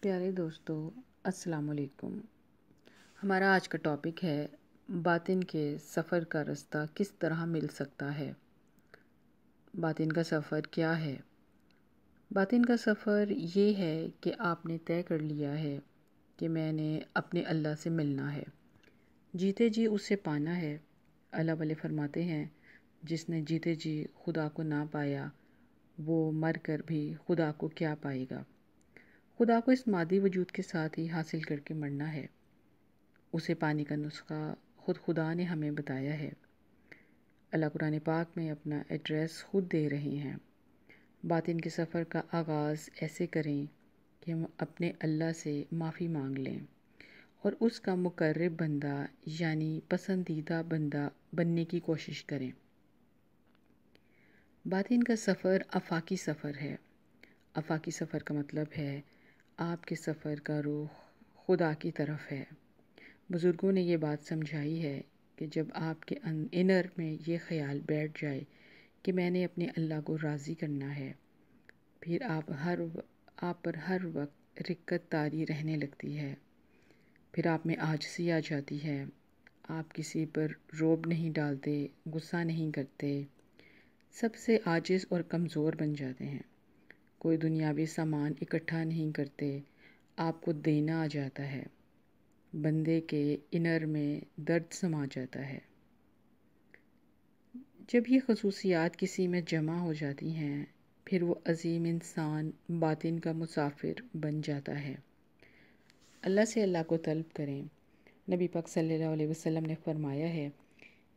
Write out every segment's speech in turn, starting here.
پیارے دوستو، السلام علیکم۔ ہمارا آج کا ٹاپک ہے باطن کے سفر کا راستہ کس طرح مل سکتا ہے۔ باطن کا سفر کیا ہے؟ باطن کا سفر یہ ہے کہ آپ نے طے کر لیا ہے کہ میں نے اپنے اللہ سے ملنا ہے، جیتے جی اسے پانا ہے۔ اللہ والے فرماتے ہیں، جس نے جیتے جی خدا کو نہ پایا وہ مر کر بھی خدا کو کیا پائے گا۔ خدا کو اس مادی وجود کے ساتھ ہی حاصل کر کے مرنا ہے۔ اسے پانے کا نسخہ خود خدا نے ہمیں بتایا ہے۔ اللہ قرآن پاک میں اپنا ایڈریس خود دے رہے ہیں۔ باطن کے سفر کا آغاز ایسے کریں کہ ہم اپنے اللہ سے معافی مانگ لیں اور اس کا مقرب بندہ یعنی پسندیدہ بندہ بننے کی کوشش کریں۔ باطن کا سفر آفاقی سفر ہے۔ آفاقی سفر کا مطلب ہے آپ کے سفر کا رخ خدا کی طرف ہے۔ بزرگوں نے یہ بات سمجھائی ہے کہ جب آپ کے انر میں یہ خیال بیٹھ جائے کہ میں نے اپنے اللہ کو راضی کرنا ہے، پھر آپ پر ہر وقت رقت طاری رہنے لگتی ہے۔ پھر آپ میں عاجزی آ جاتی ہے۔ آپ کسی پر روب نہیں ڈالتے، غصہ نہیں کرتے، سب سے عاجز اور کمزور بن جاتے ہیں۔ کوئی دنیاوی سامان اکٹھا نہیں کرتے، آپ کو دینا آ جاتا ہے۔ بندے کے انر میں درد سما جاتا ہے۔ جب یہ خصوصیات کسی میں جمع ہو جاتی ہیں، پھر وہ عظیم انسان باطن کا مسافر بن جاتا ہے۔ اللہ سے اللہ کو طلب کریں۔ نبی پاک صلی اللہ علیہ وسلم نے فرمایا ہے،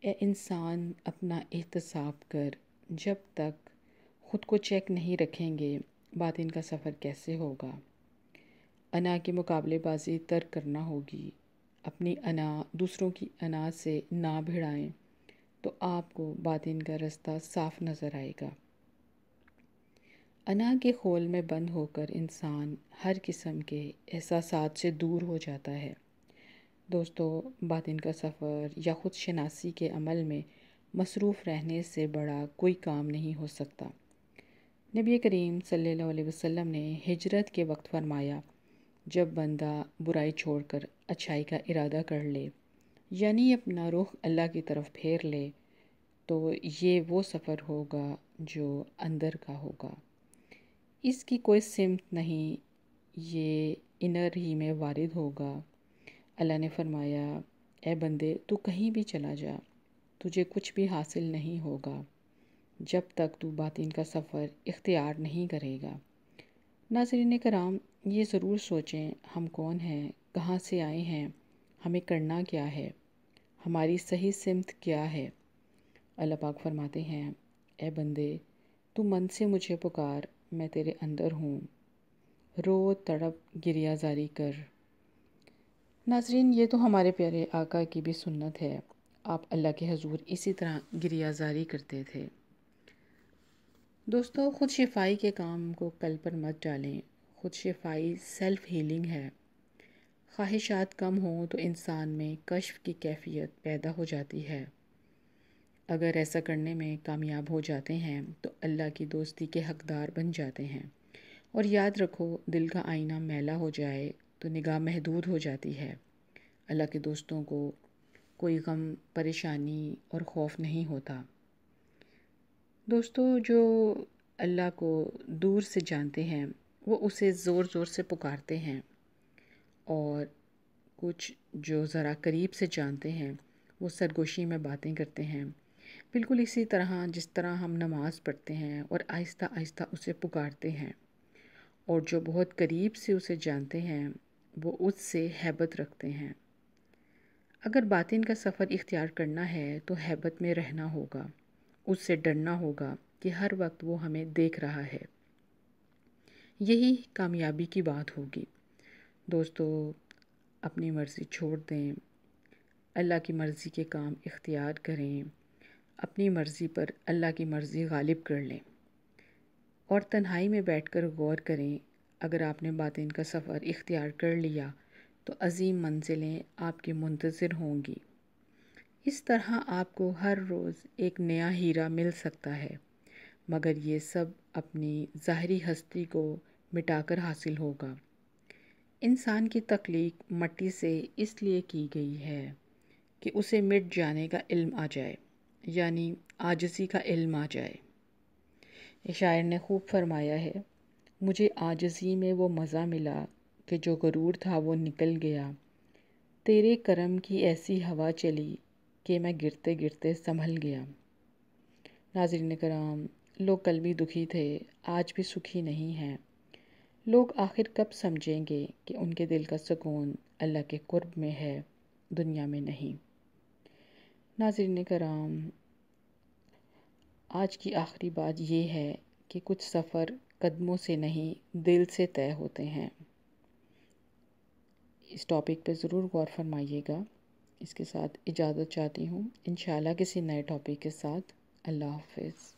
اے انسان اپنا احتساب کر، جب تک خود کو چیک نہیں رکھیں گے باطن کا سفر کیسے ہوگا۔ انا کے مقابلے بازی ترک کرنا ہوگی۔ اپنی انا دوسروں کی انا سے نہ بھڑائیں تو آپ کو باطن کا راستہ صاف نظر آئے گا۔ انا کے خول میں بند ہو کر انسان ہر قسم کے احساسات سے دور ہو جاتا ہے۔ دوستو، باطن کا سفر یا خود شناسی کے عمل میں مصروف رہنے سے بڑا کوئی کام نہیں ہو سکتا۔ نبی کریم صلی اللہ علیہ وسلم نے ہجرت کے وقت فرمایا، جب بندہ برائی چھوڑ کر اچھائی کا ارادہ کر لے، یعنی اپنا رخ اللہ کی طرف پھیر لے، تو یہ وہ سفر ہوگا جو اندر کا ہوگا۔ اس کی کوئی سمت نہیں، یہ انر ہی میں وارد ہوگا۔ اللہ نے فرمایا، اے بندے تو کہیں بھی چلا جا، تجھے کچھ بھی حاصل نہیں ہوگا جب تک تو باطن کا سفر اختیار نہیں کرے گا۔ ناظرین کرام، یہ ضرور سوچیں، ہم کون ہیں، کہاں سے آئے ہیں، ہمیں کرنا کیا ہے، ہماری صحیح سمت کیا ہے۔ اللہ پاک فرماتے ہیں، اے بندے تو من سے مجھے پکار، میں تیرے اندر ہوں، رو تڑپ گریہ زاری کر۔ ناظرین، یہ تو ہمارے پیارے آقا کی بھی سنت ہے۔ آپ اللہ کے حضور اسی طرح گریہ زاری کرتے تھے۔ دوستو، خود شفائی کے کام کو کل پر مت ڈالیں۔ خود شفائی سیلف ہیلنگ ہے۔ خواہشات کم ہوں تو انسان میں کشف کی کیفیت پیدا ہو جاتی ہے۔ اگر ایسا کرنے میں کامیاب ہو جاتے ہیں تو اللہ کی دوستی کے حقدار بن جاتے ہیں۔ اور یاد رکھو، دل کا آئینہ میلا ہو جائے تو نگاہ محدود ہو جاتی ہے۔ اللہ کے دوستوں کو کوئی غم، پریشانی اور خوف نہیں ہوتا۔ دوستو، جو اللہ کو دور سے جانتے ہیں وہ اسے زور زور سے پکارتے ہیں، اور کچھ جو ذرا قریب سے جانتے ہیں وہ سرگوشی میں باتیں کرتے ہیں، بالکل اسی طرح جس طرح ہم نماز پڑھتے ہیں اور آہستہ آہستہ اسے پکارتے ہیں، اور جو بہت قریب سے اسے جانتے ہیں وہ اس سے ہیبت رکھتے ہیں۔ اگر باطن کا سفر اختیار کرنا ہے تو ہیبت میں رہنا ہوگا، اس سے ڈرنا ہوگا کہ ہر وقت وہ ہمیں دیکھ رہا ہے۔ یہی کامیابی کی بات ہوگی۔ دوستو، اپنی مرضی چھوڑ دیں، اللہ کی مرضی کے کام اختیار کریں، اپنی مرضی پر اللہ کی مرضی غالب کر لیں، اور تنہائی میں بیٹھ کر غور کریں۔ اگر آپ نے باطن کا سفر اختیار کر لیا تو عظیم منزلیں آپ کی منتظر ہوں گی۔ اس طرح آپ کو ہر روز ایک نیا ہیرا مل سکتا ہے، مگر یہ سب اپنی ظاہری ہستی کو مٹا کر حاصل ہوگا۔ انسان کی تخلیق مٹی سے اس لیے کی گئی ہے کہ اسے مٹ جانے کا علم آ جائے، یعنی عاجزی کا علم آ جائے۔ یہ شاعر نے خوب فرمایا ہے، مجھے عاجزی میں وہ مزہ ملا کہ جو غرور تھا وہ نکل گیا، تیرے کرم کی ایسی ہوا چلی کہ میں گرتے گرتے سنبھل گیا۔ ناظرین کرام، لوگ کل بھی دکھی تھے، آج بھی سکھی نہیں ہیں۔ لوگ آخر کب سمجھیں گے کہ ان کے دل کا سکون اللہ کے قرب میں ہے، دنیا میں نہیں۔ ناظرین کرام، آج کی آخری بات یہ ہے کہ کچھ سفر قدموں سے نہیں دل سے طے ہوتے ہیں۔ اس ٹاپک پہ ضرور غور فرمائیے گا۔ اس کے ساتھ اجازت چاہتی ہوں، انشاءاللہ کسی نئے ٹاپک کے ساتھ۔ اللہ حافظ۔